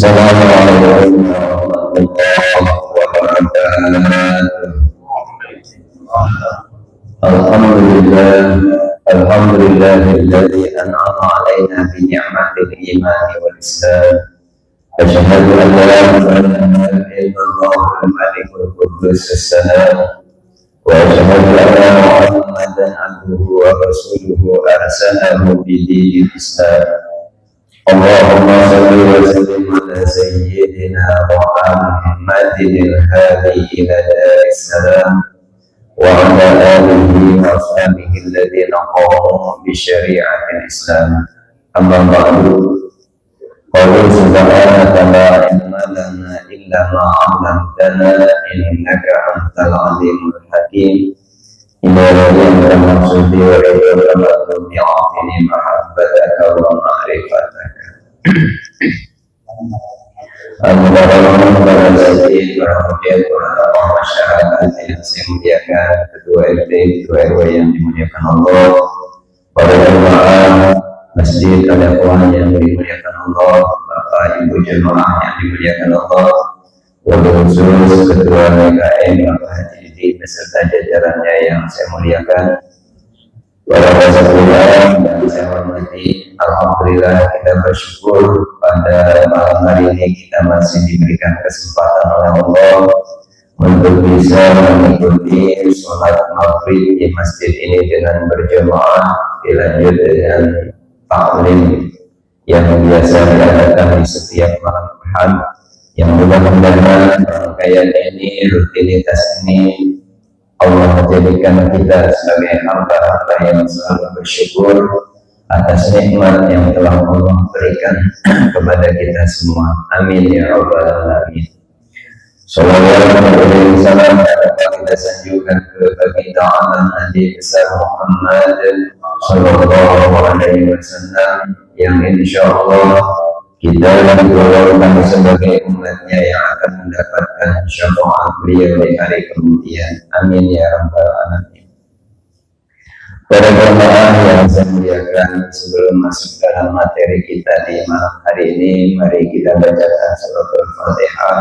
Assalamualaikum warahmatullahi wabarakatuh. Alhamdulillahilladzi an'ama 'alaina bi ni'matil iman wal islam. Asyhadu an la ilaha illallah al-malikul quddus as-salam. Wa asyhadu anna Muhammadan 'abduhu wa rasuluhu arsalahu bi dinil islam. Allahumma salli wa sallim ala sayyidina Muhammadin al-hadi ila daris salam wa ala alihi wa ashabihi alladhina qamu bi syari'atil islam. Amma ba'du. Qala subhanaka la ilma lana illa ma 'allamtana innaka antal alimul hakim. Inna lillahi wa inna ilaihi raji'un. Bi'atini mahabbataka wa ma'rifataka. Assalamualaikum warahmatullahi wabarakatuh. Masyarakat yang saya muliakan, Ketua RT, Ketua RW yang dimuliakan Allah, para jemaah masjid Al-Ikhwan yang dimuliakan Allah, Bapak Ibu jemaah yang dimuliakan Allah, wabil khusus Ketua BKM Bapak Haji Didi beserta jajarannya yang saya muliakan, para sekalian yang saya hormati. Alhamdulillah, kita bersyukur pada malam hari ini kita masih diberikan kesempatan oleh Allah untuk bisa mengikuti sholat maghrib di masjid ini dengan berjamaah, dilanjut dengan taklim yang biasa diadakan di setiap malam Ahad. Yang mudah-mudahan rangkaian ini, rutinitas ini, Allah menjadikan kita sebagai hamba-hamba yang selalu bersyukur atas nikmat yang telah Allah berikan kepada kita semua. Amin ya rabbal alamin. Sallallahu alaihi wasallam kita sanjungkan ke baginda alam Nabi besar Muhammad sallallahu alaihi wasallam yang insyaallah kita digolongkan sebagai umatnya yang akan mendapatkan syafaat beliau di hari kemudian. Amin ya rabbal alamin. Para jemaah yang saya muliakan, sebelum masuk dalam materi kita di malam hari ini, mari kita bacakan surat Al-Fatihah,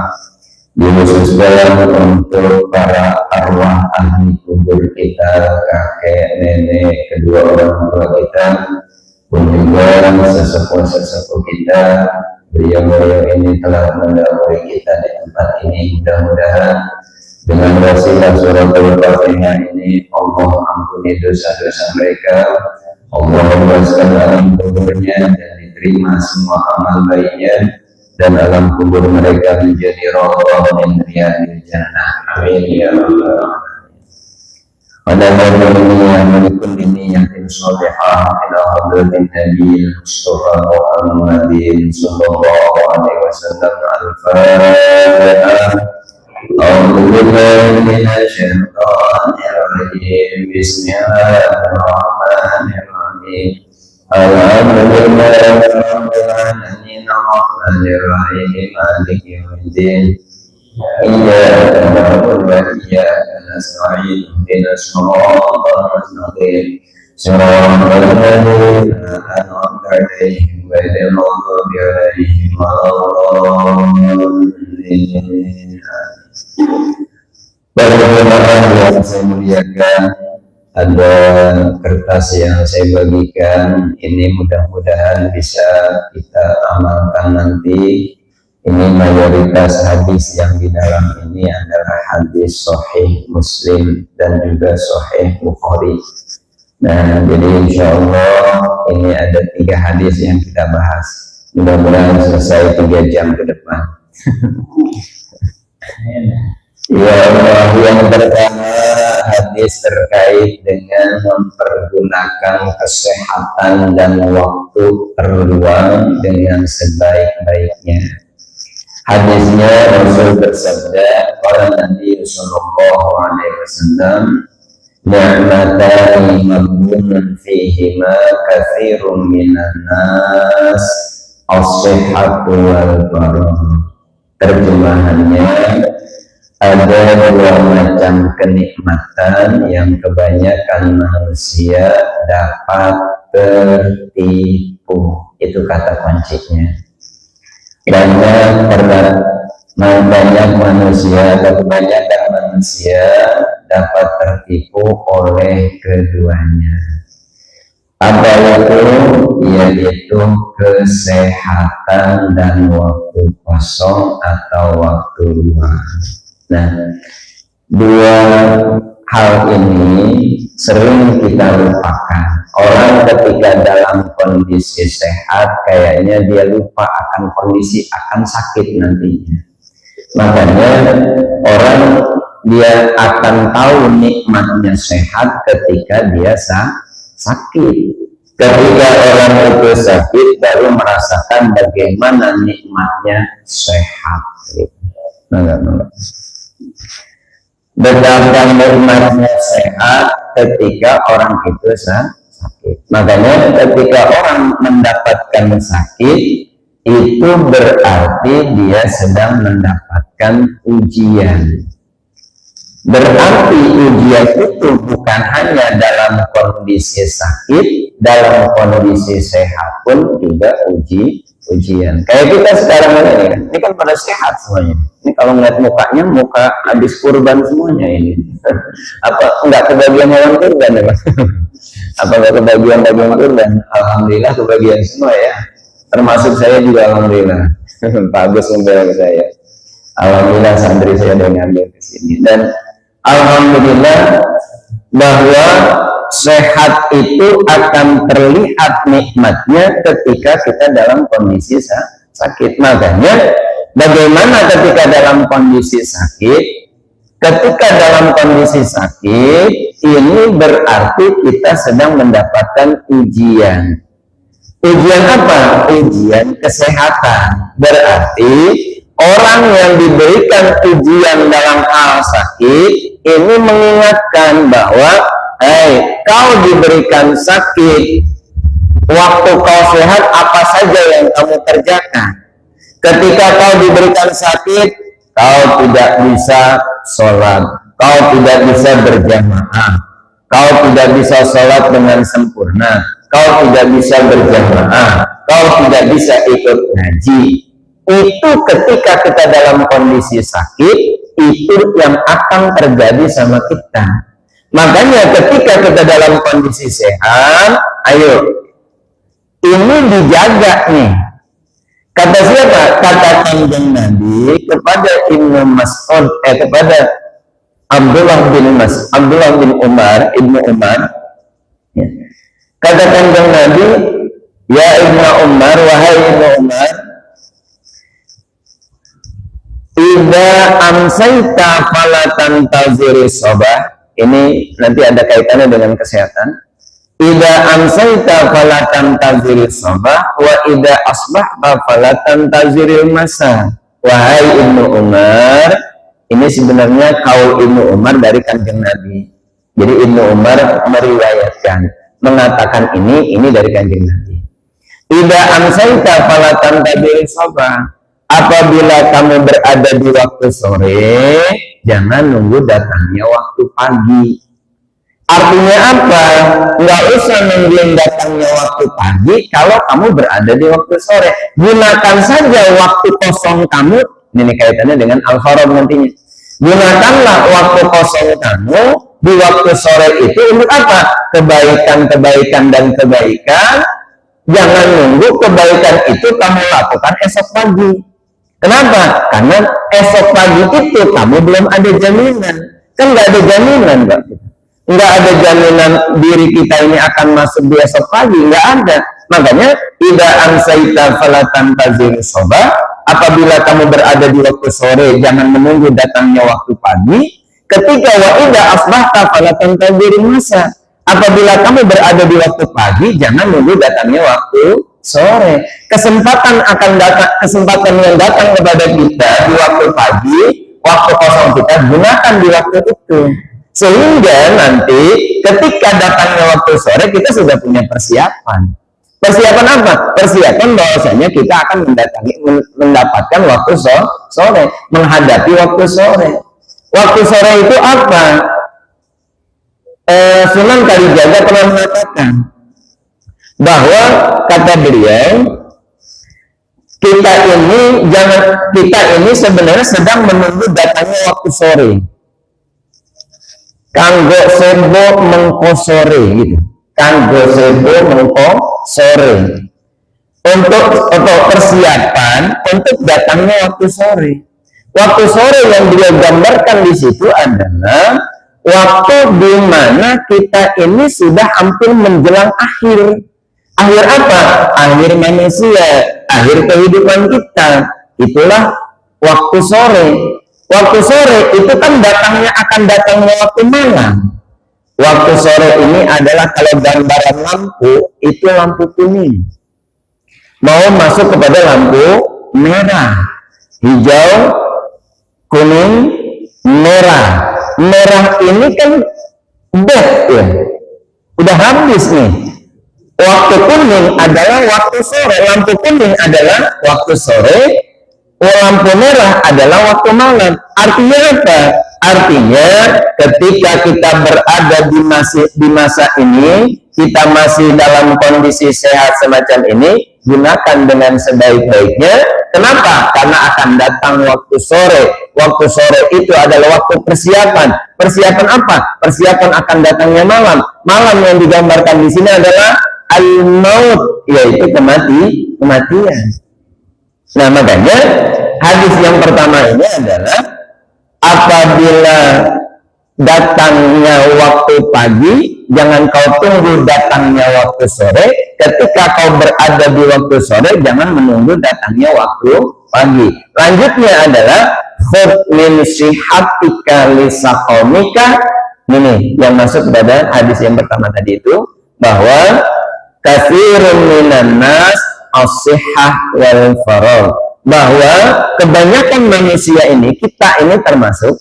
dikhususkan untuk para arwah ahli kubur kita, kakek, nenek, kedua orang tua kita, pun juga sesepuh-sesepuh kita. Beliau-beliau ini telah mendahului kita di tempat ini. Mudah-mudahan dengan wasilah surat Al-Fatihah ini Allah ampuni dosa-dosa mereka, Allah membebaskan alam kuburnya dan diterima semua amal baiknya, dan alam kubur mereka menjadi rawdah min riyadil jannah. Amin ya rabbal alamin. Pada malam ini yang menikun ini yang insyaallah ila hadratin Nabi Mustafa Muhammadin sallallahu alaihi wasallam. Al-Fatihah. A'udzu billahi minasyaitonir rajim. Bismillahirrahmanirrahim. Alhamdulillahi rabbil alamin arrahmanir rahim maliki yaumiddin. Iyyaka na'budu wa iyyaka nasta'in. Ihdinas siratal mustaqim. Siratal ladzina an'amta 'alaihim ghairil maghdubi 'alaihim waladdallin. Bagaimana yang saya muliakan, ada kertas yang saya bagikan ini, mudah-mudahan bisa kita amalkan nanti. Ini mayoritas hadis yang di dalam ini adalah hadis Sahih Muslim dan juga Sahih Bukhari. Nah, jadi insya Allah ini ada 3 hadis yang kita bahas. Mudah-mudahan selesai 3 jam ke depan. Ya Allah, yang pertama hadis terkait dengan mempergunakan kesehatan dan waktu terluang dengan sebaik-baiknya. Hadisnya Rasul bersabda, qala Nabi sallallahu alaihi wasallam, ni'matani maghbunun fihima katsirun minan nas, as-sihhatu wal faragh. Terjemahannya, ada 2 macam kenikmatan yang kebanyakan manusia dapat tertipu. Itu kata kuncinya. banyak manusia atau kebanyakan manusia dapat tertipu oleh keduanya. Apa itu? Yaitu kesehatan dan waktu kosong atau waktu luang. Nah, dua hal ini sering kita lupakan. Orang ketika dalam kondisi sehat, kayaknya dia lupa akan kondisi akan sakit nantinya. Makanya orang dia akan tahu nikmatnya sehat ketika dia sakit. Ketika orang itu sakit, baru merasakan bagaimana nikmatnya sehat. Betapa nikmatnya sehat ketika orang itu sakit. Makanya ketika orang mendapatkan sakit, itu berarti dia sedang mendapatkan ujian. Berarti ujian itu bukan hanya dalam kondisi sakit, dalam kondisi sehat pun juga ujian. Kayak kita sekarang ini kan pada sehat semuanya. Ini kalau ngeliat mukanya, muka habis kurban semuanya ini. Apa enggak kebagian hewan kurban ya Mas? Apa enggak kebagian daging kurban? Alhamdulillah kebagian semua ya. Termasuk saya juga alhamdulillah. Pak Agus membela saya. Alhamdulillah santri saya udah ngambil ke sini. Dan alhamdulillah bahwa sehat itu akan terlihat nikmatnya ketika kita dalam kondisi sakit. Makanya bagaimana ketika dalam kondisi sakit? Ketika dalam kondisi sakit, ini berarti kita sedang mendapatkan ujian. Ujian apa? Ujian kesehatan. Berarti orang yang diberikan ujian dalam hal sakit ini mengingatkan bahwa kau diberikan sakit, waktu kau sehat apa saja yang kamu kerjakan. Ketika kau diberikan sakit, kau tidak bisa sholat, kau tidak bisa berjamaah, kau tidak bisa sholat dengan sempurna, kau tidak bisa berjamaah, kau tidak bisa ikut ngaji. Itu ketika kita dalam kondisi sakit, itu yang akan terjadi sama kita. Makanya ketika kita dalam kondisi sehat, ayo, ini dijaga nih. Kata siapa? Kata Kanjeng Nabi kepada Ibnu Mas'ud, kepada Abdullah bin Umar, Ibnu Umar. Ya. Kata Kanjeng Nabi, ya Ibnu Umar, wahai Ibnu Umar, idza amsayta falatan taziri sobah. Ini nanti ada kaitannya dengan kesehatan. Idza amsayta falatan taziri sobah, wa idza asbahta falatan taziri masa. Wahai Ibnu Umar, ini sebenarnya kaul Ibnu Umar dari Kanjeng Nabi. Jadi Ibnu Umar meriwayatkan, mengatakan ini dari Kanjeng Nabi. Idza amsayta falatan taziri sobah. Apabila kamu berada di waktu sore, jangan nunggu datangnya waktu pagi. Artinya apa? Nggak usah nungguin datangnya waktu pagi kalau kamu berada di waktu sore. Gunakan saja waktu kosong kamu. Ini kaitannya dengan Al-Farad nantinya. Gunakanlah waktu kosong kamu di waktu sore itu untuk apa? Kebaikan-kebaikan dan kebaikan. Jangan nunggu kebaikan itu kamu lakukan esok pagi. Kenapa? Karena esok pagi itu kamu belum ada jaminan. Kan nggak ada jaminan, Pak. Nggak ada jaminan diri kita ini akan masuk di esok pagi. Nggak ada. Makanya, idza amsayta falatan tazir sobah. Apabila kamu berada di waktu sore, jangan menunggu datangnya waktu pagi. Ketika wa idza asbahta falatan tazir masa. Apabila kamu berada di waktu pagi, jangan menunggu datangnya waktu sore. Kesempatan akan datang, kesempatan yang datang kepada kita di waktu pagi, waktu kosong kita gunakan di waktu itu. Sehingga nanti ketika datangnya waktu sore kita sudah punya persiapan. Persiapan apa? Persiapan bahwasanya kita akan mendapatkan waktu sore, menghadapi waktu sore. Waktu sore itu apa? Sunan Kalijaga pernah mengatakan bahwa kata beliau, kita ini sebenarnya sedang menunggu datangnya waktu sore. Kanggo sebo mengko sore gitu. Kanggo sebo mengko sore. Untuk persiapan untuk datangnya waktu sore. Waktu sore yang dia gambarkan di situ adalah waktu di mana kita ini sudah hampir menjelang akhir. Akhir apa? Akhir manusia, akhir kehidupan kita. Itulah waktu sore. Waktu sore itu kan akan datangnya waktu malam. Waktu sore ini adalah kalau gambaran lampu itu lampu kuning. Mau masuk kepada lampu merah, hijau, kuning, merah. Merah ini kan dead ya. Udah habis nih. Waktu kuning adalah waktu sore, lampu kuning adalah waktu sore, lampu merah adalah waktu malam. Artinya apa? Artinya ketika kita berada di masa ini, kita masih dalam kondisi sehat semacam ini, gunakan dengan sebaik-baiknya. Kenapa? Karena akan datang waktu sore. Waktu sore itu adalah waktu persiapan. Persiapan apa? Persiapan akan datangnya malam. Malam yang digambarkan di sini adalah al-maut, yaitu kematian. Nah, makanya hadis yang pertama ini adalah apabila datangnya waktu pagi, jangan kau tunggu datangnya waktu sore. Ketika kau berada di waktu sore, jangan menunggu datangnya waktu pagi. Lanjutnya adalah khudh min sihatika li saqamika. Ini yang masuk pada hadis yang pertama tadi itu, bahwa katsirun minan nas as-sihhah wal faragh, bahwa kebanyakan manusia ini, kita ini termasuk,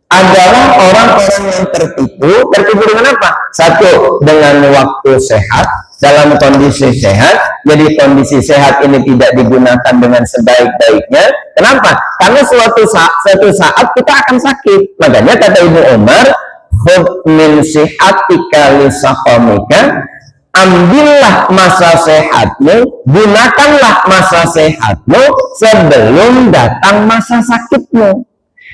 adalah orang-orang yang tertipu dengan apa? Satu, dengan waktu sehat, dalam kondisi sehat. Jadi kondisi sehat ini tidak digunakan dengan sebaik-baiknya. Kenapa? Karena suatu saat kita akan sakit. Makanya kata Ibnu Umar, khudh min sihatika li saqamika, ambillah masa sehatmu, gunakanlah masa sehatmu sebelum datang masa sakitmu.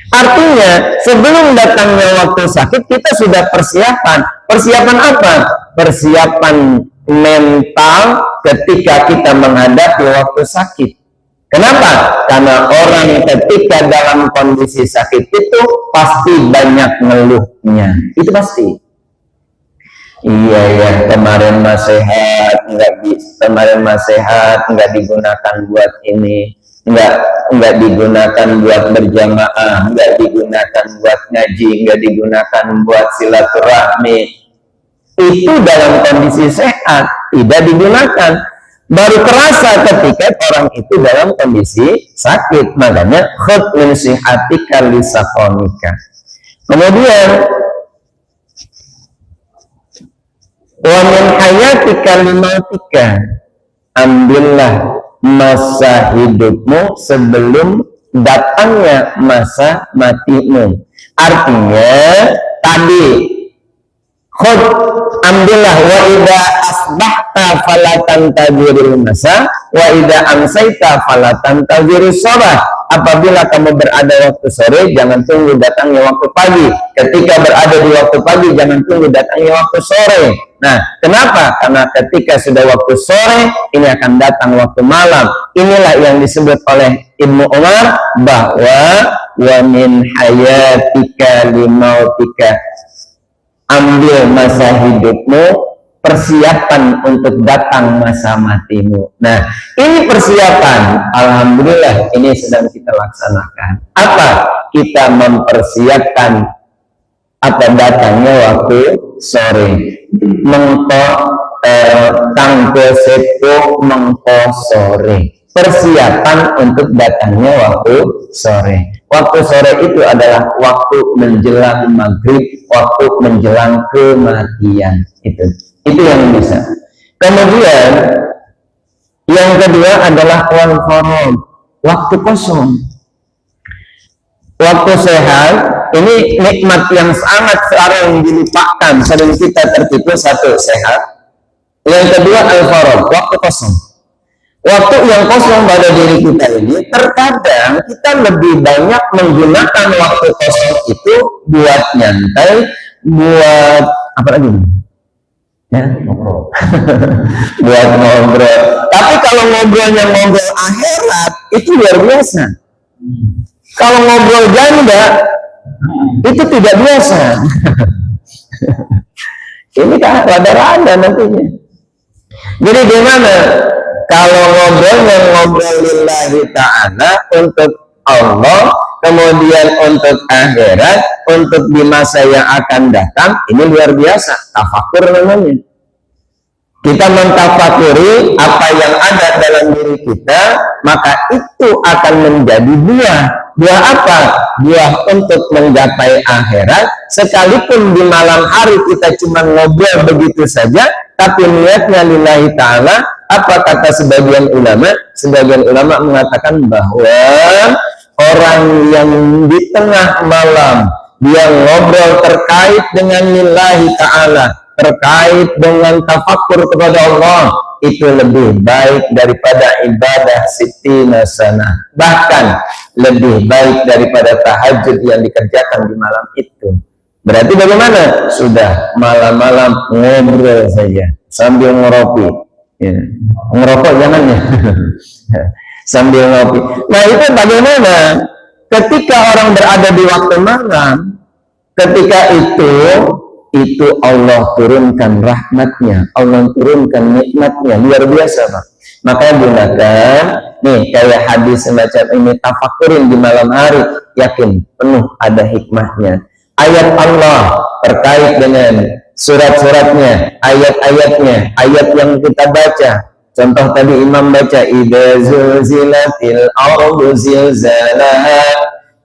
Artinya, sebelum datangnya waktu sakit, kita sudah persiapan. Persiapan apa? Persiapan mental ketika kita menghadapi waktu sakit. Kenapa? Karena orang ketika dalam kondisi sakit itu pasti banyak ngeluhnya. Itu pasti. Iya ya, kemarin mah sehat, kemarin mah sehat, nggak digunakan buat ini, nggak digunakan buat berjamaah, nggak digunakan buat ngaji, nggak digunakan buat silaturahmi. Itu dalam kondisi sehat, tidak digunakan. Baru terasa ketika orang itu dalam kondisi sakit. Makanya khudh min sihatika li saqamika. Kemudian wa min hayatika li mautika, ambillah masa hidupmu sebelum datangnya masa matimu. Artinya tadi khud, ambillah, wa idza asbahta fala tantaziril masa wa idza amsayta fala tantazirus sabah. Apabila kamu berada waktu sore, jangan tunggu datangnya waktu pagi. Ketika berada di waktu pagi, jangan tunggu datangnya waktu sore. Nah, kenapa? Karena ketika sudah waktu sore, ini akan datang waktu malam. Inilah yang disebut oleh Ibnu Umar bahwa wa min hayatika li mautika, ambil masa hidupmu, persiapan untuk datang masa matimu. Nah, ini persiapan. Alhamdulillah, ini sedang kita laksanakan. Apa? Kita mempersiapkan apa datangnya waktu sore. Mengko tanggo sepo mengko sore. Persiapan untuk datangnya waktu sore. Waktu sore itu adalah waktu menjelang maghrib, waktu menjelang kematian. Itu yang bisa. Kemudian yang kedua adalah wal faragh, waktu kosong. Waktu sehat ini nikmat yang sangat sering dilupakan, sering kita tertipu. Satu, sehat. Yang kedua al faragh, waktu kosong. Waktu yang kosong pada diri kita ini, terkadang kita lebih banyak menggunakan waktu kosong itu buat nyantai, buat apa lagi? Ya, ngobrol. Buat ngobrol. Tapi kalau ngobrolnya ngobrol akhirat, itu luar biasa. Kalau ngobrol janda, itu tidak biasa. Ini kan rada-rada nantinya. Jadi gimana? Kalau ngobrolnya ngobrol lillahi ta'ala untuk Allah, kemudian untuk akhirat, untuk di masa yang akan datang, ini luar biasa. Tafakur namanya. Kita mentafakuri apa yang ada dalam diri kita, maka itu akan menjadi buah. Buah apa? Buah untuk menggapai akhirat. Sekalipun di malam hari kita cuma ngobrol begitu saja, tapi niatnya lillahi ta'ala. Apa kata sebagian ulama? Sebagian ulama mengatakan bahwa orang yang di tengah malam dia ngobrol terkait dengan lillahi ta'ala, terkait dengan tafakur kepada Allah, itu lebih baik daripada ibadah sittina sana, bahkan lebih baik daripada tahajud yang dikerjakan di malam itu. Berarti bagaimana? Sudah malam-malam ngobrol saja sambil ngeropi. Ya. Ngerokok jangan ya. Sambil ngopi. Nah itu bagaimana? Ketika orang berada di waktu malam, ketika itu Allah turunkan rahmatnya, Allah turunkan nikmatnya, luar biasa Pak. Maka gunakan nih kayak hadis semacam ini, tafakurin di malam hari, yakin penuh ada hikmahnya. Ayat Allah terkait dengan surat-suratnya, ayat-ayatnya, ayat yang kita baca. Contoh tadi Imam baca idza zulzilatil ardu zilzalaha.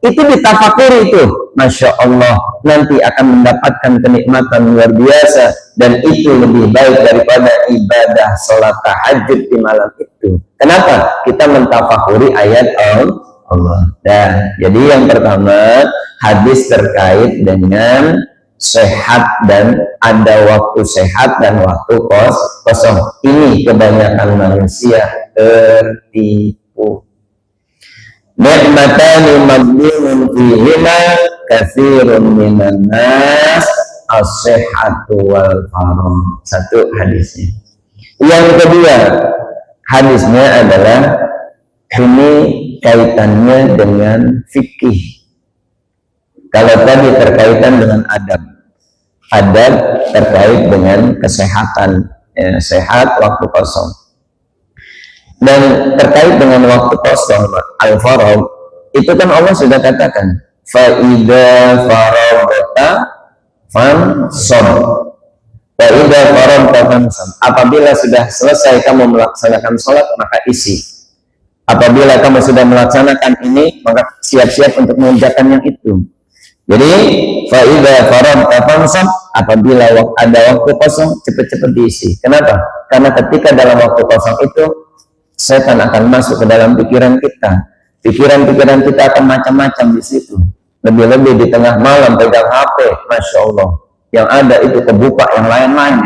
Itu ditafakuri itu, Masya Allah, nanti akan mendapatkan kenikmatan luar biasa, dan itu lebih baik daripada ibadah sholat tahajud di malam itu. Kenapa? Kita mentafakuri ayat Allah. Dan jadi yang pertama, hadis terkait dengan sehat dan ada waktu sehat dan waktu kosong. Ini kebanyakan manusia tertipu. Ni'matani maghbunun fihima katsirun minan nas as-sihhatu wal farah. Satu hadisnya. Yang kedua, hadisnya adalah ini kaitannya dengan fikih. Kalau tadi terkaitan dengan adab terkait dengan kesehatan, ya, sehat waktu kosong. Dan terkait dengan waktu kosong, al-faragh, itu kan Allah sudah katakan, fa idza faragta fansab. Fa idza faragta fansab. Apabila sudah selesai kamu melaksanakan sholat, maka isi. Apabila kamu sudah melaksanakan ini, maka siap-siap untuk mengerjakan yang itu. Jadi faida faragta fansab, apabila ada waktu kosong cepat-cepat diisi. Kenapa? Karena ketika dalam waktu kosong itu setan akan masuk ke dalam pikiran kita. Pikiran-pikiran kita akan macam-macam di situ. Lebih-lebih di tengah malam pegang HP, Masya Allah. Yang ada itu kebuka yang lain-lain.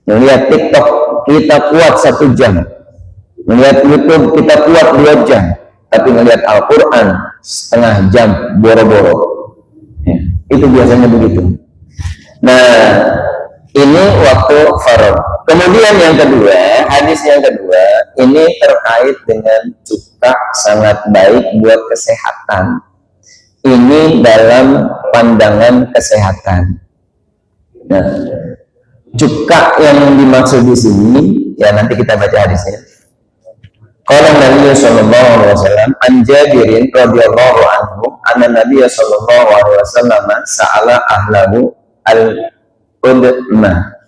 Melihat TikTok kita kuat 1 jam. Melihat YouTube kita kuat 2 jam. Tapi melihat Al-Quran setengah jam boro-boro. Ya, itu biasanya begitu. Nah, ini waktu faragh. Kemudian yang kedua, hadis yang kedua, ini terkait dengan cuka sangat baik buat kesehatan. Ini dalam pandangan kesehatan. Nah, cuka yang dimaksud di sini, ya nanti kita baca hadisnya. Qala Nabi sallallahu alaihi wasallam an Jabirin radhiyallahu anhu anna Nabi sallallahu alaihi wasallam sa'ala ahlahu al-udma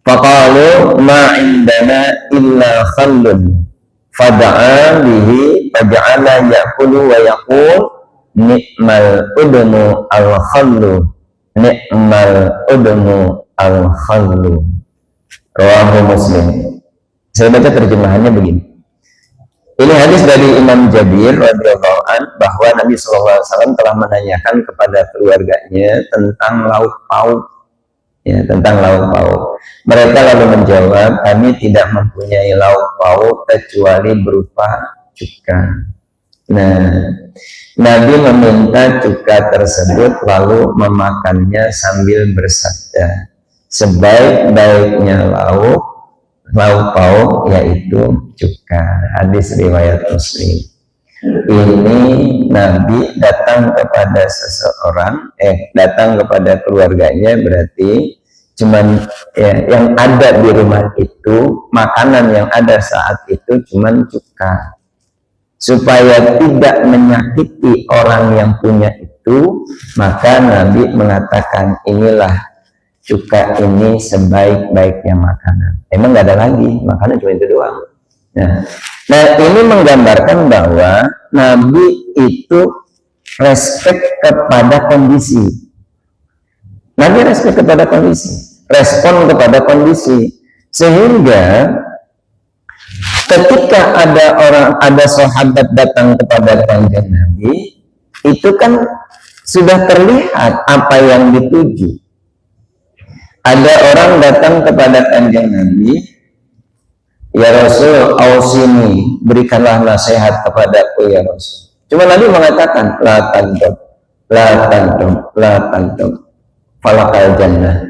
faqalu ma indana illa khallun fada'a bihi faja'ala ya'kulu wa yaqul ni'mal udmu al-khallu ni'mal udmu al-khallu. Rawahu Muslim. Saya baca terjemahannya begini. Ini hadis dari Imam Jabir radhiyallahu anhu bahwa Nabi SAW telah menanyakan kepada keluarganya tentang lauk pauk ya, tentang lauk pauk. Mereka lalu menjawab, kami tidak mempunyai lauk pauk kecuali berupa cuka. Nah, Nabi meminta cuka tersebut lalu memakannya sambil bersabda, sebaik-baiknya lauk pauk yaitu cuka. Hadis riwayat Muslim. Ini Nabi datang kepada seseorang, datang kepada keluarganya, berarti cuman yang ada di rumah itu, makanan yang ada saat itu cuman cuka. Supaya tidak menyakiti orang yang punya itu, maka Nabi mengatakan, inilah cuka ini sebaik-baiknya makanan. Emang nggak ada lagi, makanan cuma itu doang. Nah, ini menggambarkan bahwa Nabi itu respect kepada kondisi. Nabi respect kepada kondisi, respon kepada kondisi, sehingga ketika ada sahabat datang kepada kanjeng Nabi, itu kan sudah terlihat apa yang dituju. Ada orang datang kepada kanjeng Nabi, ya Rasul, ausini, berikanlah nasihat kepadaku ya Rasul. Cuma Nabi mengatakan, la tantum, falakal jannah.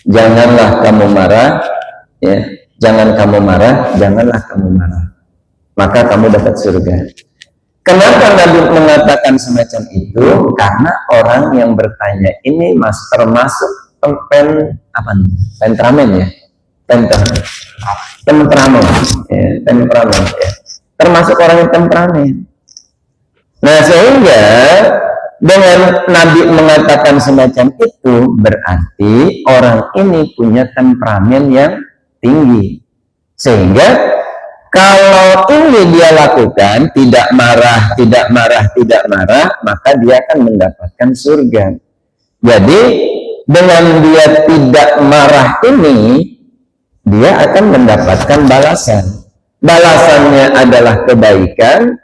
Janganlah kamu marah, ya. Janganlah kamu marah, maka kamu dapat surga. Kenapa Nabi mengatakan semacam itu? Karena orang yang bertanya ini termasuk temperamen ya. Temperamen, ya. Termasuk orang yang temperamen. Nah, sehingga dengan Nabi mengatakan semacam itu, berarti orang ini punya temperamen yang tinggi, sehingga kalau ini dia lakukan tidak marah, maka dia akan mendapatkan surga. Jadi dengan dia tidak marah ini, dia akan mendapatkan balasan. Balasannya adalah kebaikan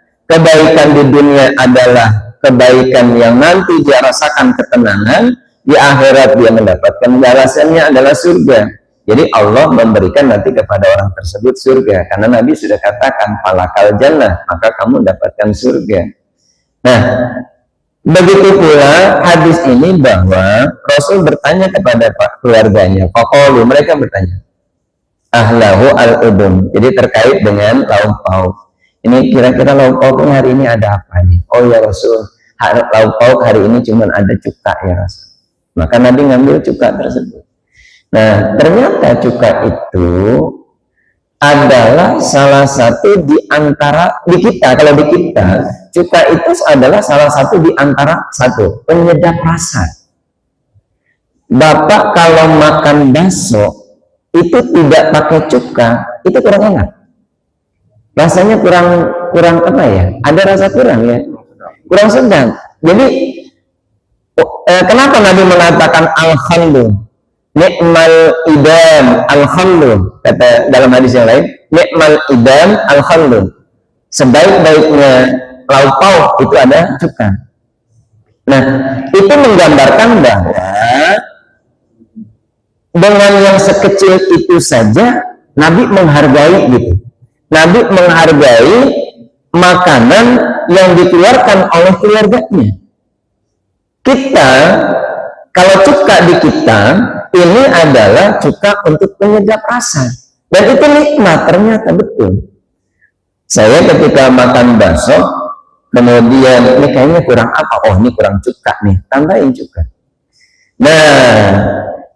di dunia adalah kebaikan yang nanti dia rasakan ketenangan, di akhirat dia mendapatkan balasannya adalah surga. Jadi Allah memberikan nanti kepada orang tersebut surga, karena Nabi sudah katakan falakal jannah, maka kamu dapatkan surga. Nah, begitu pula hadis ini bahwa Rasul bertanya kepada keluarganya, faqalu, mereka bertanya, ahlahu al-udum, jadi terkait dengan lauk pauk. Ini kira-kira lauk pauk hari ini ada apa nih? Oh ya Rasul, lauk pauk hari ini cuma ada cuka ya Rasul. Maka Nabi ngambil cuka tersebut. Nah, ternyata cuka itu adalah salah satu di antara kalau di kita cuka itu adalah salah satu di antara penyedap rasa. Bapak kalau makan bakso itu tidak pakai cuka, itu kurang enak. Rasanya kurang apa ya? Ada rasa kurang ya? Kurang sedang. Jadi kenapa Nabi mengatakan alhamdulillah? Ni'mal idam alhamdulillah, kata dalam hadis yang lain, ni'mal idam alhamdulillah, sebaik-baiknya lauk pauk itu ada cuka. Nah, itu menggambarkan bahwa dengan yang sekecil itu saja Nabi menghargai gitu. Nabi menghargai makanan yang dikeluarkan oleh keluarganya. Kita, kalau cuka di kita, ini adalah cuka untuk penyedap rasa. Dan itu nikmat, ternyata betul. Saya ketika makan bakso, kemudian ini kayaknya kurang apa? Oh, ini kurang cuka nih, tambahin cuka. Nah,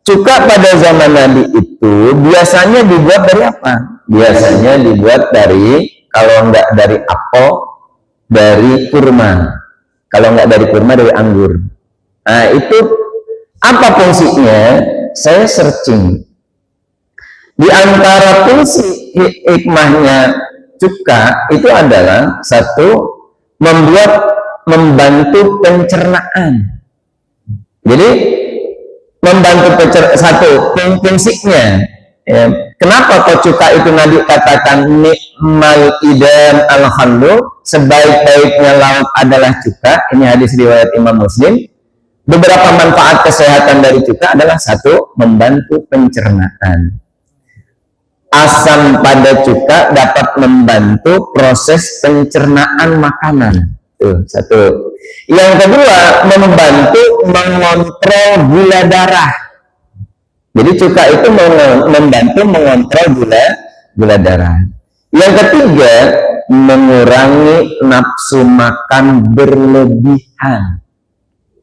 cuka pada zaman Nabi itu biasanya dibuat dari apa? Biasanya dibuat dari, kalau enggak dari apel, dari kurma. Kalau enggak dari kurma, dari anggur. Nah, itu apa fungsinya? Saya searching. Di antara fungsi hikmahnya cuka itu adalah satu, membantu pencernaan. Jadi membantu satu fungsinya. Ya. Kenapa kok cuka itu Nabi katakan ni'mal idam alhamdulillah, sebaik-baiknya lauk adalah cuka. Ini hadis riwayat Imam Muslim. beberapa manfaat kesehatan dari cuka adalah satu, membantu pencernaan. Asam pada cuka dapat membantu proses pencernaan makanan. Tuh, satu. Yang kedua, membantu mengontrol gula darah. Jadi cuka itu membantu mengontrol gula darah. Yang ketiga, mengurangi nafsu makan berlebihan.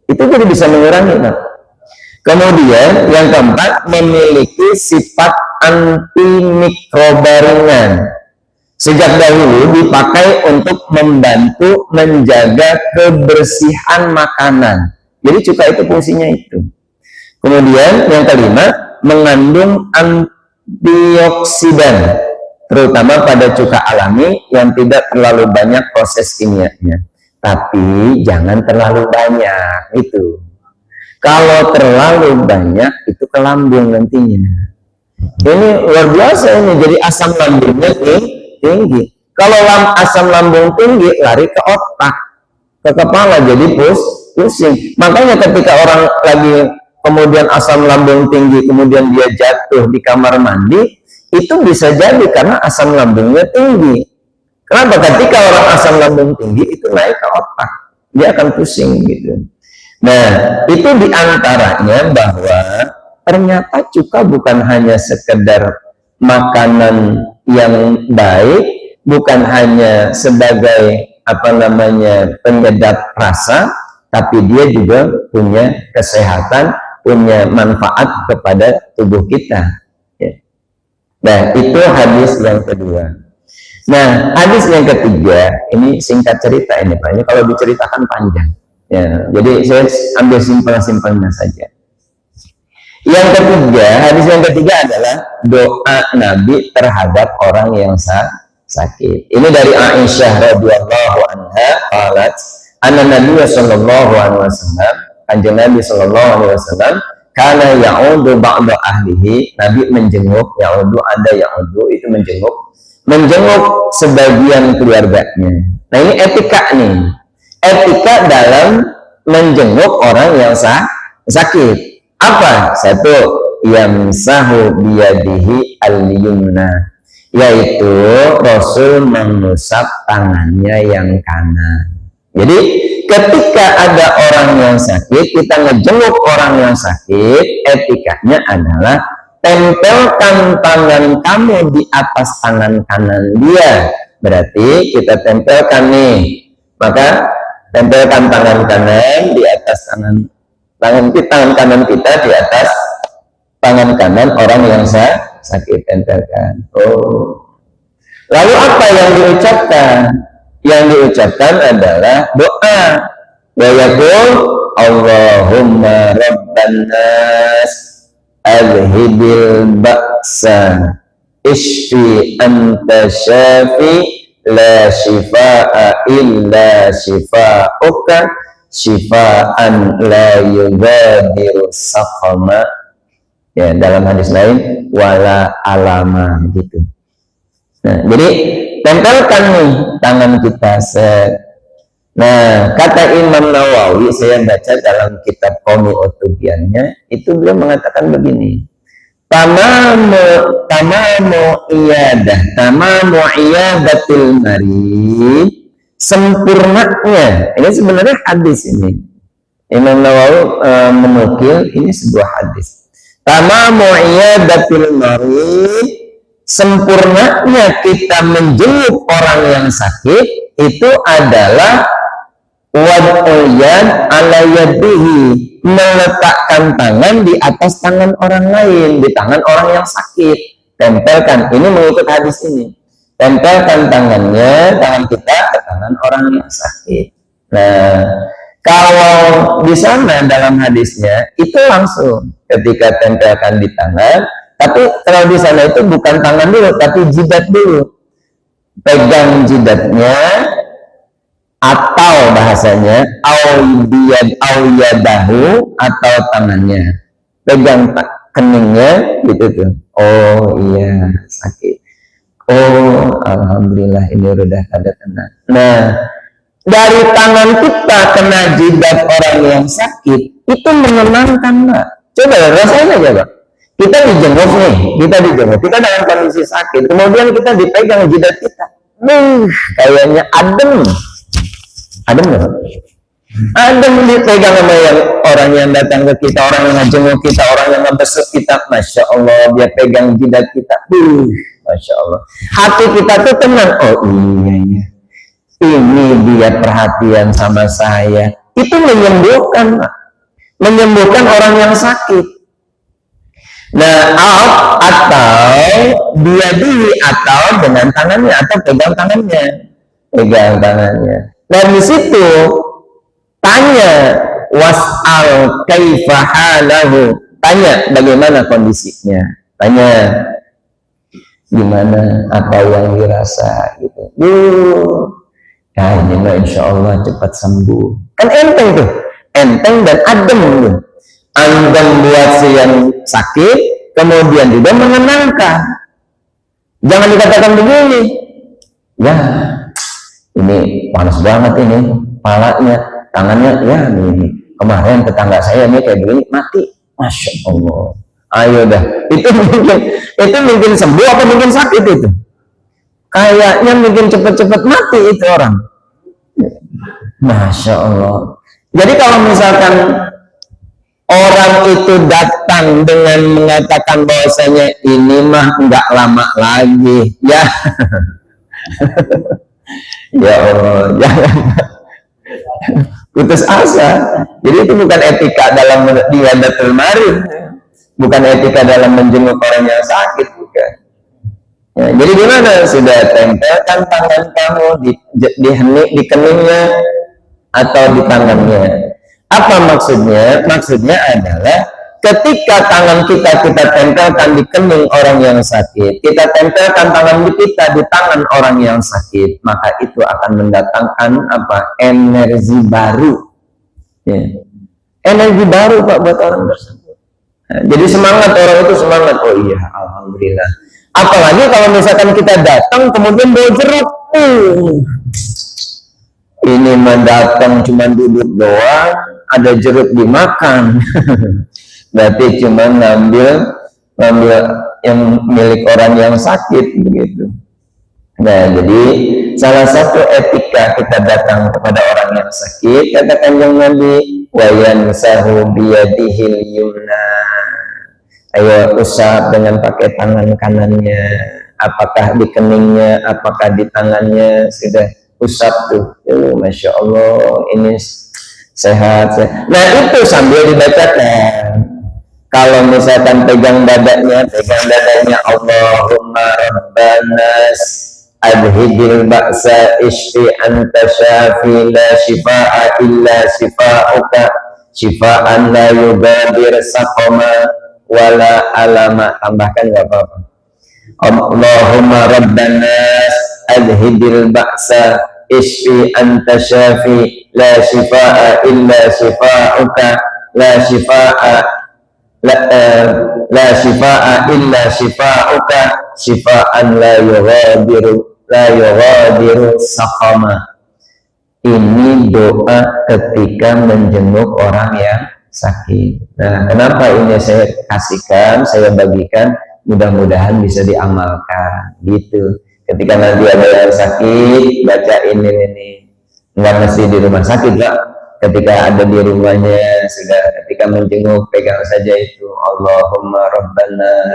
Itu jadi bisa mengurangi. Kemudian yang keempat, memiliki sifat antimikroba ringan. Sejak dahulu dipakai untuk membantu menjaga kebersihan makanan. Jadi cuka itu fungsinya itu. Kemudian yang kelima, mengandung antioksidan, terutama pada cuka alami yang tidak terlalu banyak proses kimianya. Tapi jangan terlalu banyak itu. Kalau terlalu banyak itu ke lambung nantinya. Ini luar biasa ini, jadi asam lambungnya tinggi. Kalau asam lambung tinggi lari ke otak, ke kepala, jadi pusing. Makanya ketika orang lagi kemudian asam lambung tinggi, kemudian dia jatuh di kamar mandi, itu bisa jadi karena asam lambungnya tinggi. Kenapa? Ketika orang asam lambung tinggi itu naik ke otak, dia akan pusing gitu. Nah, itu diantaranya bahwa ternyata cuka bukan hanya sekedar makanan yang baik, bukan hanya sebagai penyedap rasa, tapi dia juga punya kesehatan, punya manfaat kepada tubuh kita. Nah, itu hadis yang kedua. Nah, hadis yang ketiga, ini singkat cerita ini Pak. Ini kalau diceritakan panjang. Ya, jadi saya ambil simpel-simpelnya saja. Yang ketiga, hadis yang ketiga adalah doa Nabi terhadap orang yang sakit. Ini dari Aisyah radhiyallahu anha qalat, anna Nabi sallallahu alaihi wasallam, kanjeng Nabi sallallahu alaihi wasallam, kana ya'udu ba'da ahlihi, Nabi menjenguk, itu menjenguk sebagian keluarganya. Nah, ini etika nih. Etika dalam menjenguk orang yang sakit. Apa? Satu, yamsahu biyadihi al-yumna, yaitu Rasul mengusap tangannya yang kanan. Jadi ketika ada orang yang sakit, kita ngejenguk orang yang sakit, etikanya adalah tempelkan tangan kamu di atas tangan kanan dia. Berarti kita tempelkan nih, maka tempelkan tangan kanan di atas tangan kanan kita di atas tangan kanan orang yang sakit, tempelkan. Lalu apa yang diucapkan? Yang diucapkan adalah doa. Wa yaqul Allahumma rabban nas adhibil ba'sa ishfi anta syafi la shifaa illa shifauka shifaan la yugadiru saqama. Ya, dalam hadis lain wala alama gitu. Nah, jadi tempelkan nih tangan kita Nah, kata Imam Nawawi, saya baca dalam kitab Qomi Utubiannya, itu beliau mengatakan begini, tamamu iyadatil marid, sempurnanya. Ini sebenarnya hadis ini. Imam Nawawi menukil ini sebuah hadis. Tamamu iyadatil marid, sempurnanya kita menjenguk orang yang sakit itu adalah wad'ul yad ala yadihi, meletakkan tangan di atas tangan orang lain, di tangan orang yang sakit. Tempelkan, ini mengikut hadis ini. Tempelkan tangan kita ke tangan orang yang sakit. Nah, kalau di sana dalam hadisnya itu langsung ketika tempelkan di tangan, tapi kalau di sana itu bukan tangan dulu, tapi jidat dulu. Pegang jidatnya, atau bahasanya auyadahu, atau tangannya pegang keningnya gitu tuh. Oh iya sakit, oh alhamdulillah ini udah ada tenang. Nah, dari tangan kita kena jidat orang yang sakit, itu menenangkan, Mbak. Coba rasain aja, Pak. Kita dijenguk nih, kita dalam kondisi sakit, kemudian kita dipegang jidat kita. Kayaknya adem nggak? Adem dipegang sama yang orang yang datang ke kita, orang yang ngejenguk kita, orang yang ngebesuk kita. Masya Allah, dia pegang jidat kita. Masya Allah. Hati kita tuh tenang. Oh iya. Ini dia perhatian sama saya. Itu menyembuhkan, Pak. Menyembuhkan orang yang sakit. Nah, atau dia atau dengan tangannya, atau pegang tangannya. Dan di situ tanya, was'al kaifa halahu. Tanya bagaimana kondisinya. Tanya gimana, apa yang dirasa gitu. Ini mah insya Allah cepat sembuh. Kan enteng tuh, enteng dan adem tuh. Adem buat si yang sakit, kemudian juga menenangkan. Jangan dikatakan begini, ya ini panas banget ini, palanya, tangannya, ya ini kemarin tetangga saya ini kayak begini mati. Masya Allah. Ayo dah, itu mungkin sembuh apa mungkin sakit itu? Kayaknya mungkin cepat-cepat mati itu orang. Masya Allah. Jadi kalau misalkan orang itu datang dengan mengatakan bahwasanya ini mah nggak lama lagi, ya, ya Allah, jangan putus asa. Jadi itu bukan etika dalam diadatul marid, bukan etika dalam menjenguk orang yang sakit, bukan. Ya, jadi gimana? Sudah tempelkan tangan kamu di keningnya atau di tangannya. Apa maksudnya? Maksudnya adalah ketika tangan kita tempelkan di kening orang yang sakit, kita tempelkan tangan kita di tangan orang yang sakit, maka itu akan mendatangkan apa? Energi baru. Ya. Energi baru, Pak, buat orang tersebut. Nah, jadi semangat, orang itu semangat. Oh iya, alhamdulillah. Apalagi kalau misalkan kita datang kemudian bawa jeruk. Ini mendatang cuma duduk doang, ada jeruk dimakan. Berarti cuma ngambil yang milik orang yang sakit begitu. Nah, jadi salah satu etika kita datang kepada orang yang sakit, katakan yang Nabi, wa yansahu biyadihil yumna. Ayo usap dengan pakai tangan kanannya, apakah di keningnya, apakah di tangannya, sudah usap tuh. Masya Allah, ini sehat. Nah, itu sambil dibacakan. Kalau misalkan pegang dadanya Allahumma rabbanas adhibil ba'sa ishfi anta syafi la shifa'a illa shifa'uka shifa'an la yubadir saqama wala alama. Tambahkan nggak apa-apa. Allahumma rabbanas adhibil ba'sa ishfi anta syafi la shifa'a illa shifa'uka la shifa'a la shifa'a illa shifa'uka shifa'an la yughadiru saqama. Ini doa ketika menjenguk orang yang sakit. Nah, kenapa ini saya kasihkan, saya bagikan, mudah-mudahan bisa diamalkan gitu. Ketika nanti ada yang sakit, baca ini. Nggak mesti di rumah sakit, Pak. Ketika ada di rumahnya, sudah ketika menjenguk, pegang saja itu. Allahumma rabbana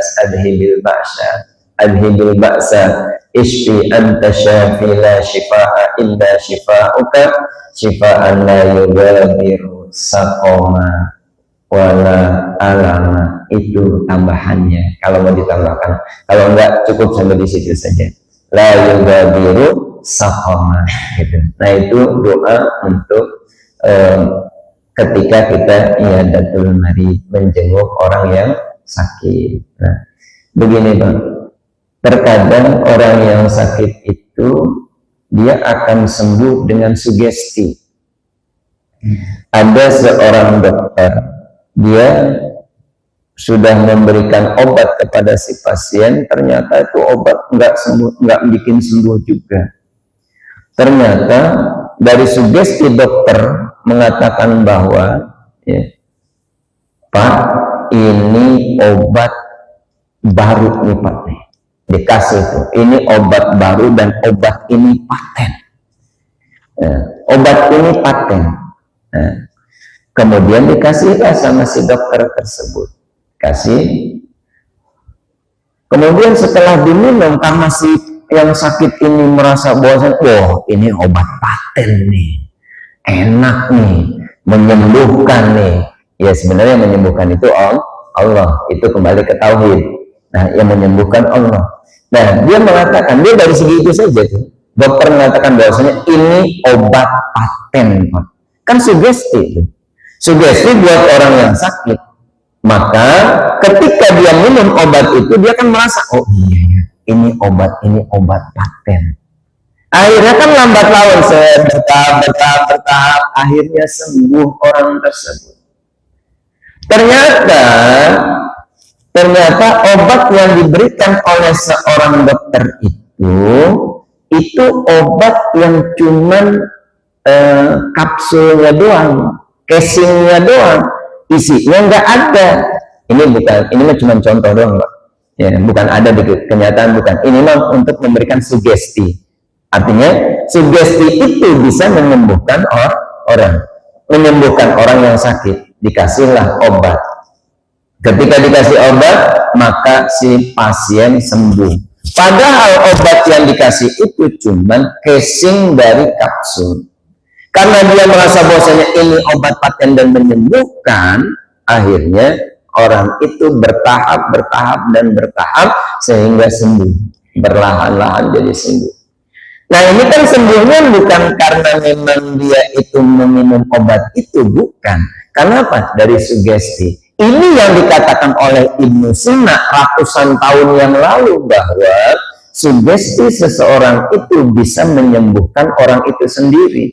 adhibil ba'sa ishfi anta syafi la shifa'a illa shifa'uka shifa'an la yughadiru saqama wala alama. Itu tambahannya kalau mau ditambahkan. Kalau enggak, cukup sampai di situ saja. La yughadiru saqama gitu. Nah, itu doa untuk ketika kita iadatul marid, menjenguk orang yang sakit. Nah, begini Bang, terkadang orang yang sakit itu dia akan sembuh dengan sugesti. Ada seorang dokter, dia sudah memberikan obat kepada si pasien, ternyata itu obat nggak bikin sembuh juga. Ternyata dari sugesti dokter mengatakan bahwa ya, Pak, ini obat baru nih Pak, dikasih tuh, ini obat baru dan obat ini paten. Obat ini paten. Kemudian dikasihlah sama si dokter tersebut, kasih. Kemudian setelah diminum, karena si yang sakit ini merasa bahwa, wah ini obat paten nih, enak nih, menyembuhkan nih. Ya sebenarnya menyembuhkan itu Allah, itu kembali ke tauhid. Nah yang menyembuhkan Allah. Nah dia mengatakan, dia dari segi itu saja tuh, dokter mengatakan bahwasanya ini obat paten, kan sugesti, sugesti buat orang yang sakit. Maka ketika dia minum obat itu, dia kan merasa, oh iya, ini obat paten. Akhirnya kan lambat laun, bertahap, akhirnya sembuh orang tersebut. Ternyata obat yang diberikan oleh seorang dokter itu obat yang cuman kapsulnya doang, casingnya doang, isinya nggak ada. Ini cuma contoh doang, Pak. Ya, bukan ada di kenyataan, bukan. Ini mah untuk memberikan sugesti. Artinya sugesti itu bisa menyembuhkan orang, menyembuhkan orang yang sakit. Dikasihlah obat. Ketika dikasih obat, maka si pasien sembuh. Padahal obat yang dikasih itu cuman casing dari kapsul. Karena dia merasa bahwasanya ini obat paten dan menyembuhkan, akhirnya orang itu bertahap sehingga sembuh, perlahan-lahan jadi sembuh. Nah ini kan sembuhnya bukan karena memang dia itu meminum obat itu, bukan. Karena apa? Dari sugesti. Ini yang dikatakan oleh Ibnu Sina ratusan tahun yang lalu, bahwa sugesti seseorang itu bisa menyembuhkan orang itu sendiri.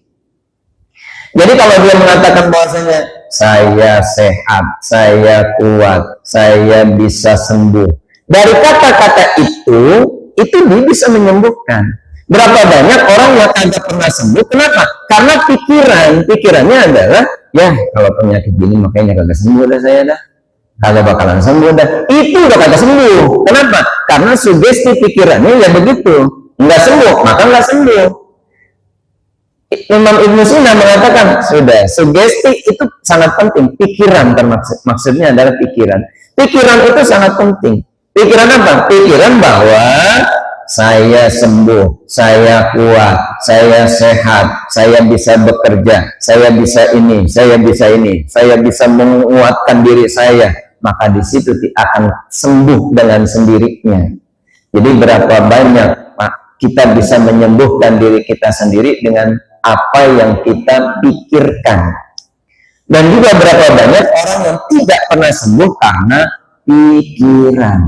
Jadi kalau dia mengatakan bahwasanya saya sehat, saya kuat, saya bisa sembuh, dari kata-kata itu dia bisa menyembuhkan. Berapa banyak orang yang tidak pernah sembuh? Kenapa? Karena pikirannya adalah, ya kalau penyakit gini makanya kagak sembuh dah saya dah, kagak bakalan sembuh dah. Itu udah kagak sembuh. Kenapa? Karena sugesti pikirannya ya begitu, nggak sembuh maka nggak sembuh. Imam Ibnu Sina mengatakan, sudah, sugesti itu sangat penting. Pikiran maksudnya adalah pikiran. Pikiran itu sangat penting. Pikiran apa? Pikiran bahwa saya sembuh, saya kuat, saya sehat, saya bisa bekerja, saya bisa ini, saya bisa menguatkan diri saya. Maka di situ akan sembuh dengan sendirinya. Jadi berapa banyak Pak, kita bisa menyembuhkan diri kita sendiri dengan apa yang kita pikirkan. Dan juga berapa banyak orang yang tidak pernah sembuh karena pikiran.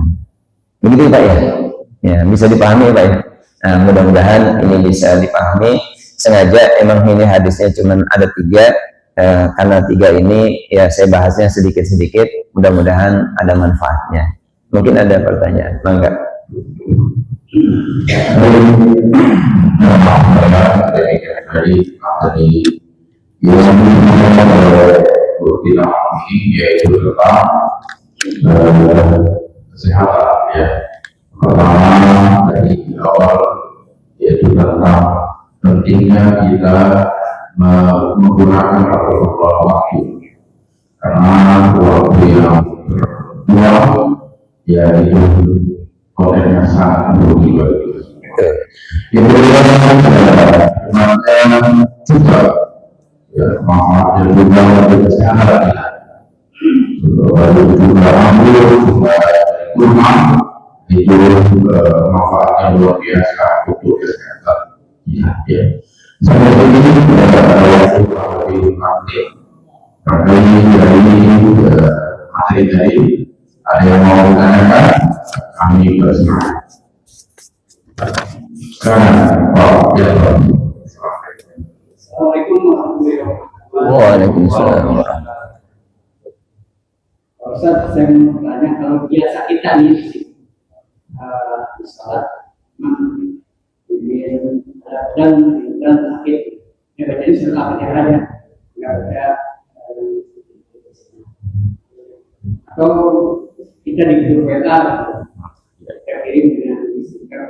Begitu Pak ya? Ya, bisa dipahami Pak ya? Nah, mudah-mudahan ini bisa dipahami. Sengaja emang ini hadisnya cuma ada 3, karena 3 ini ya saya bahasnya sedikit-sedikit, mudah-mudahan ada manfaatnya. Mungkin ada pertanyaan, mangga. Yaitu tentang kesehatan ya. Pertama dari awal yaitu tentang pentingnya kita menggunakan protokol waktu, karena waktu yang berbuang yaitu kontennya sangat merugi bagi kita. Yang kedua adalah juga ya, manfaatnya juga bagi kesehatan kita. Lalu juga rambut, juga kurma, itu manfaatnya luar biasa untuk kesehatan. Ya. Sampai ini ada beberapa materi. Materi tadi ada yang mau menanyakan, kami bersemangat. Assalamualaikum warahmatullahi wabarakatuh. Waalaikumsalam. Ustaz, saya mau tanya, kalau biasa kita nih sholat, dan sakit, Ya bacanya surah Al-Fatihah aja, nggak baca atau kita di grup WA kita kirim dengan stiker.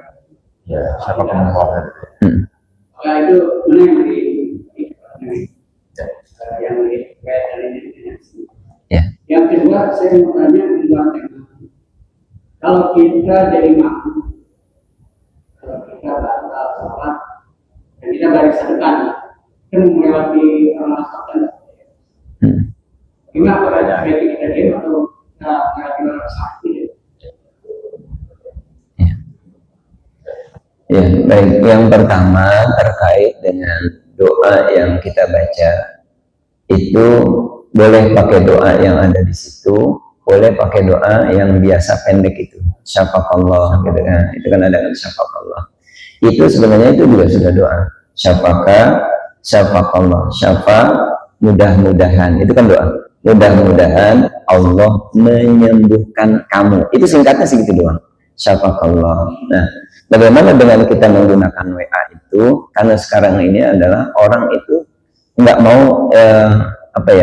Ya, siapa pembawa? Kalau itu mana yang di WA ini? Ya. Yang kedua saya mau tanya di luar teknologi. Kalau kita jadi makmum, kalau kita batal sholat dan kita barisan depan, kita melewati orang sholat. Gimana kalau kita diam atau kita melewati orang sakti? Ya, baik. Yang pertama terkait dengan doa yang kita baca, itu boleh pakai doa yang ada di situ, boleh pakai doa yang biasa pendek itu, syafaqallah gitu kan. Itu kan ada kan syafaqallah. Itu sebenarnya itu juga sudah doa. Syafaqallah, syafa mudah-mudahan. Itu kan doa. Mudah-mudahan Allah menyembuhkan kamu. Itu singkatnya segitu doang. Syafaqallah. Nah, bagaimana dengan kita menggunakan WA itu? Karena sekarang ini adalah orang itu nggak mau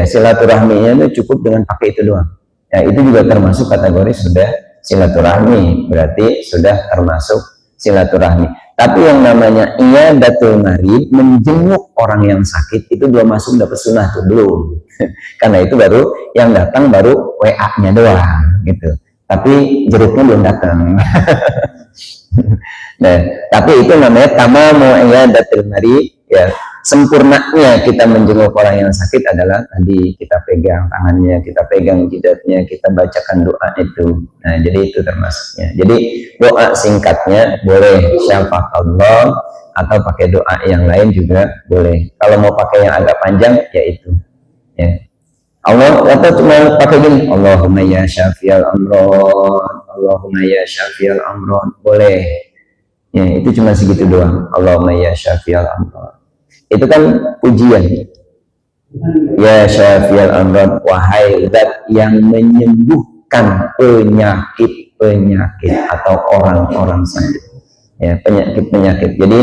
silaturahminya itu cukup dengan pakai itu doang. Ya, itu juga termasuk kategori sudah silaturahmi, berarti sudah termasuk silaturahmi. Tapi yang namanya iyadatul marid, menjenguk orang yang sakit, itu belum masuk dapat sunnah tuh, belum. Karena itu baru yang datang baru WA-nya doang gitu. Tapi jeruknya belum datang. Nah, tapi itu namanya tamamu iyadatul marid, ya. Sempurnanya kita menjenguk orang yang sakit adalah tadi kita pegang tangannya, kita pegang jidatnya, kita bacakan doa itu. Nah, jadi itu termasuknya. Jadi doa singkatnya boleh syafaqallah atau pakai doa yang lain juga boleh. Kalau mau pakai yang agak panjang ya itu. Ya. Allah atau cuma pakai gini, Allahumma ya syafi'al amron, Allahumma ya syafi'al amron, boleh. Ya, itu cuma segitu doang. Allahumma ya syafi'al amron. Itu kan pujian. Ya syafi'al amrad, wahai zat yang menyembuhkan penyakit-penyakit atau orang-orang sakit. Ya, penyakit-penyakit. Jadi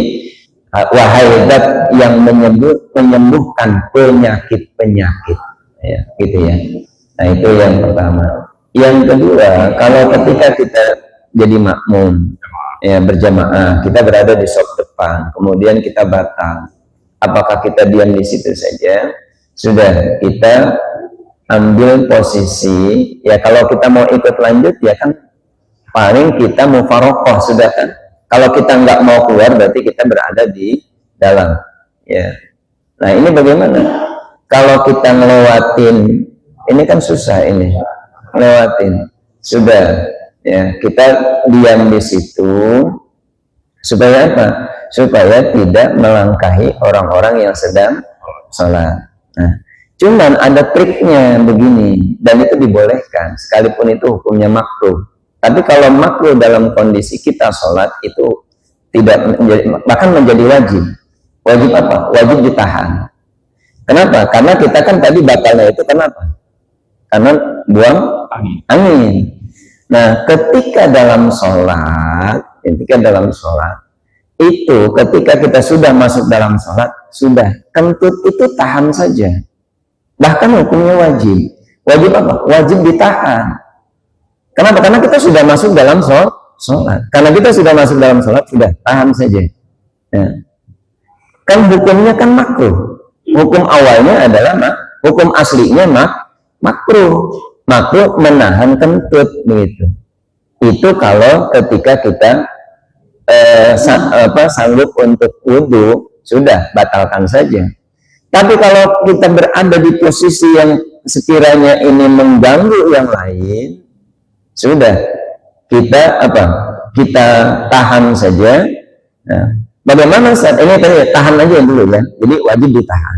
wahai zat yang menyembuhkan penyakit-penyakit. Ya, gitu ya. Nah, itu yang pertama. Yang kedua, kalau ketika kita jadi makmum, ya berjamaah, kita berada di saf depan, kemudian kita batal. Apakah kita diam di situ saja? Sudah, kita ambil posisi, ya kalau kita mau ikut lanjut, ya kan paling kita mufaroqah, sudah kan? Kalau kita nggak mau keluar, berarti kita berada di dalam. Ya. Nah, ini bagaimana? Kalau kita ngelewatin, ini kan susah ini, ngelewatin. Sudah, ya kita diam di situ, supaya apa? Supaya tidak melangkahi orang-orang yang sedang sholat. Nah, cuman ada triknya begini, dan itu dibolehkan, sekalipun itu hukumnya makruh. Tapi kalau makruh dalam kondisi kita sholat itu tidak menjadi, bahkan menjadi wajib. Wajib apa? Wajib ditahan. Kenapa? Karena kita kan tadi batalnya itu kenapa? Karena buang angin. Nah, ketika dalam sholat itu ketika kita sudah masuk dalam sholat, sudah kentut itu tahan saja. Bahkan hukumnya wajib. Wajib apa? Wajib ditahan. Kenapa? Karena kita sudah masuk dalam sholat. Karena kita sudah masuk dalam sholat, sudah tahan saja. Ya. Kan hukumnya kan makruh. Hukum awalnya adalah hukum aslinya makruh. Makruh menahan kentut begitu. Itu kalau ketika kita sanggup untuk wudhu, sudah batalkan saja. Tapi kalau kita berada di posisi yang sekiranya ini mengganggu yang lain, sudah kita tahan saja. Nah, bagaimana saat ini tadi tahan aja dulu ya, jadi wajib ditahan.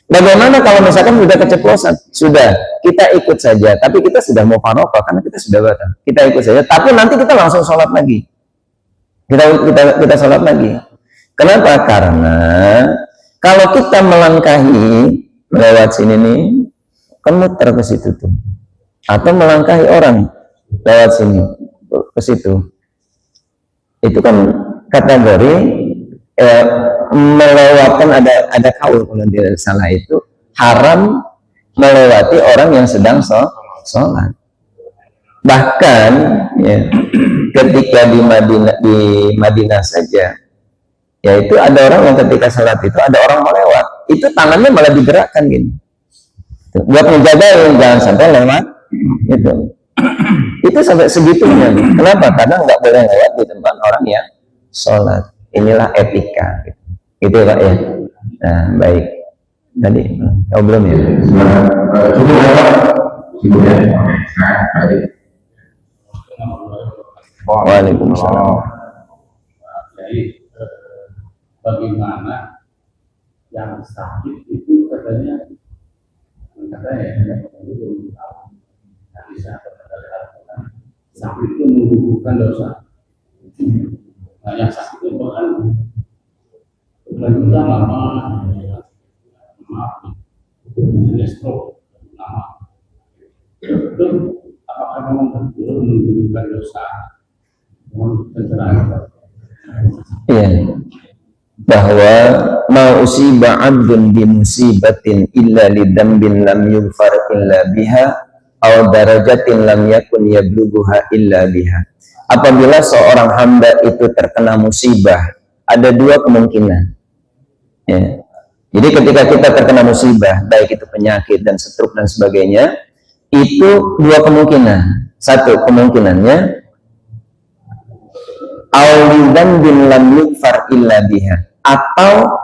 Bagaimana kalau misalkan sudah keceplosan, sudah kita ikut saja, tapi kita sudah mau farokah karena kita sudah batal, kita ikut saja, tapi nanti kita langsung sholat lagi. Kita sholat lagi. Kenapa? Karena kalau kita melangkahi lewat sini nih, kan muter ke situ tuh, atau melangkahi orang lewat sini ke situ, itu kan kategori melewatkan, ada kaul kalau tidak salah itu haram melewati orang yang sedang sholat. Bahkan ya, ketika di Madinah saja, yaitu ada orang yang ketika sholat itu ada orang melewat, itu tangannya malah digerakkan gini, buat menjaga jangan sampai lewat. Itu sampai segitunya. Kenapa? Karena nggak boleh lewat di tempat orang yang sholat. Inilah etika. Gitu ya Pak ya. Nah baik. Tadi belum ya. Waalaikumsalam. Jadi bagaimana yang sakit itu katanya sakit itu menggugurkan dosa. Nah, yang sakit itu kan bukan lama, stroke, itu apakah memang betul menggugurkan dosa? Mohon pencerahan. Iya. Bahwa ma usiba 'abdun bi musibatin illa li dambin lam yughfar illa biha aw darajatin lam yakun yablughuha illa biha. Apabila seorang hamba itu terkena musibah, ada dua kemungkinan. Ya. Jadi ketika kita terkena musibah, baik itu penyakit dan stroke dan sebagainya, itu dua kemungkinan. Satu kemungkinannya aulidan bin lam yughfar illa biha, atau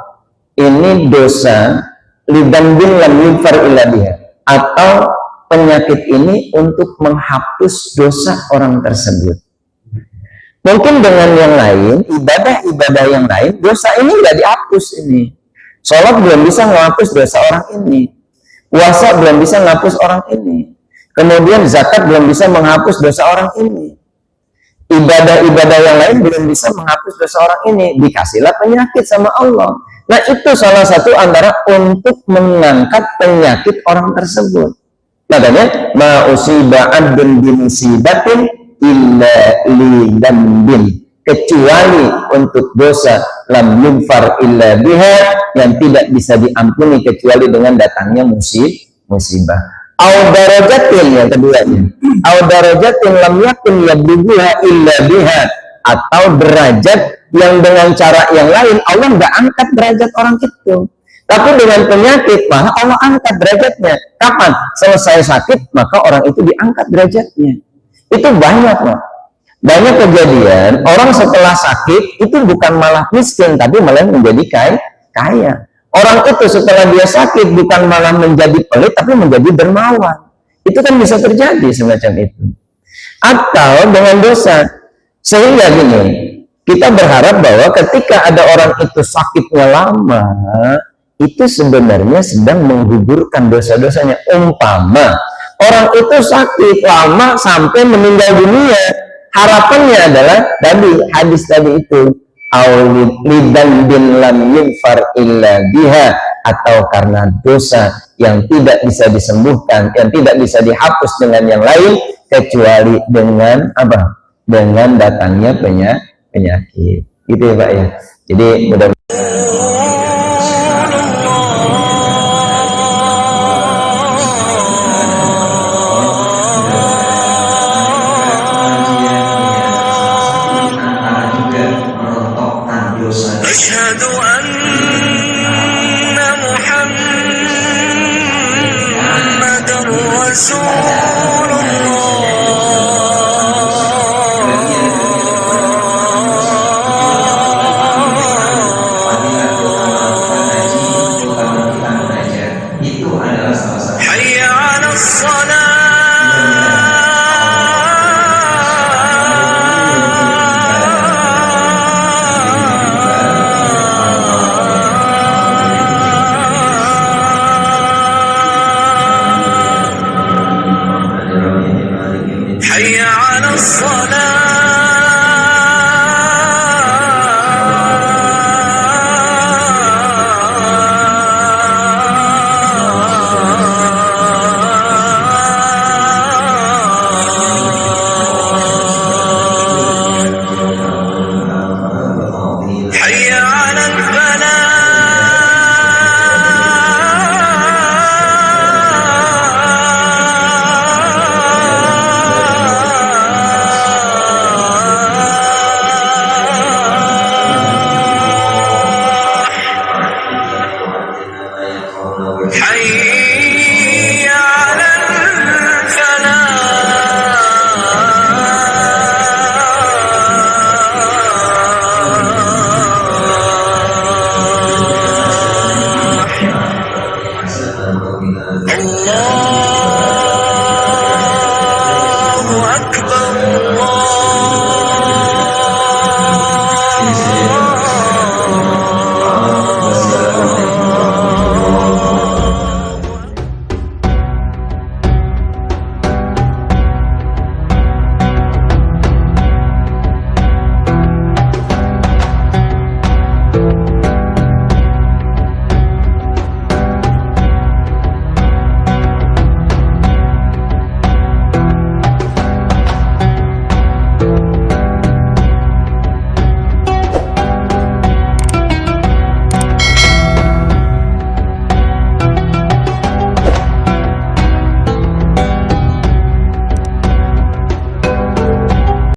ini dosa lidan bin lam yughfar illa biha, atau penyakit ini untuk menghapus dosa orang tersebut. Mungkin dengan yang lain, ibadah-ibadah yang lain, dosa ini nggak dihapus ini. Sholat belum bisa menghapus dosa orang ini. Puasa belum bisa menghapus orang ini. Kemudian zakat belum bisa menghapus dosa orang ini. Ibadah-ibadah yang lain belum bisa menghapus dosa orang ini. Dikasihlah penyakit sama Allah. Nah itu salah satu antara untuk mengangkat penyakit orang tersebut. Makanya ma usiba 'abdun bi musibatin illa li dambin, kecuali untuk dosa lam yughfar illa biha, yang tidak bisa diampuni kecuali dengan datangnya musibah. Au darajatin, yang keduanya, au darajatin lam yakun yablughuha illa biha, atau derajat yang dengan cara yang lain Allah nggak angkat derajat orang itu, tapi dengan penyakit maka Allah angkat derajatnya. Kapan? Selesai sakit maka orang itu diangkat derajatnya. Itu banyak loh. Banyak kejadian orang setelah sakit itu bukan malah miskin, tapi malah menjadi kaya. Orang itu setelah dia sakit bukan malah menjadi pelit, tapi menjadi dermawan. Itu kan bisa terjadi semacam itu. Atau dengan dosa. Sehingga gini, kita berharap bahwa ketika ada orang itu sakitnya lama, itu sebenarnya sedang menggugurkan dosa-dosanya. Umpama orang itu sakit lama sampai meninggal dunia, harapannya adalah tadi hadis tadi itu, aulidan bin lam yughfar illa biha, atau karena dosa yang tidak bisa disembuhkan, yang tidak bisa dihapus dengan yang lain kecuali dengan apa? Dengan datangnya penyakit. Gitu ya Pak ya. Jadi mudah-mudahan أشهد أن محمد رسول الله حي على الصلاة حي على الصلاة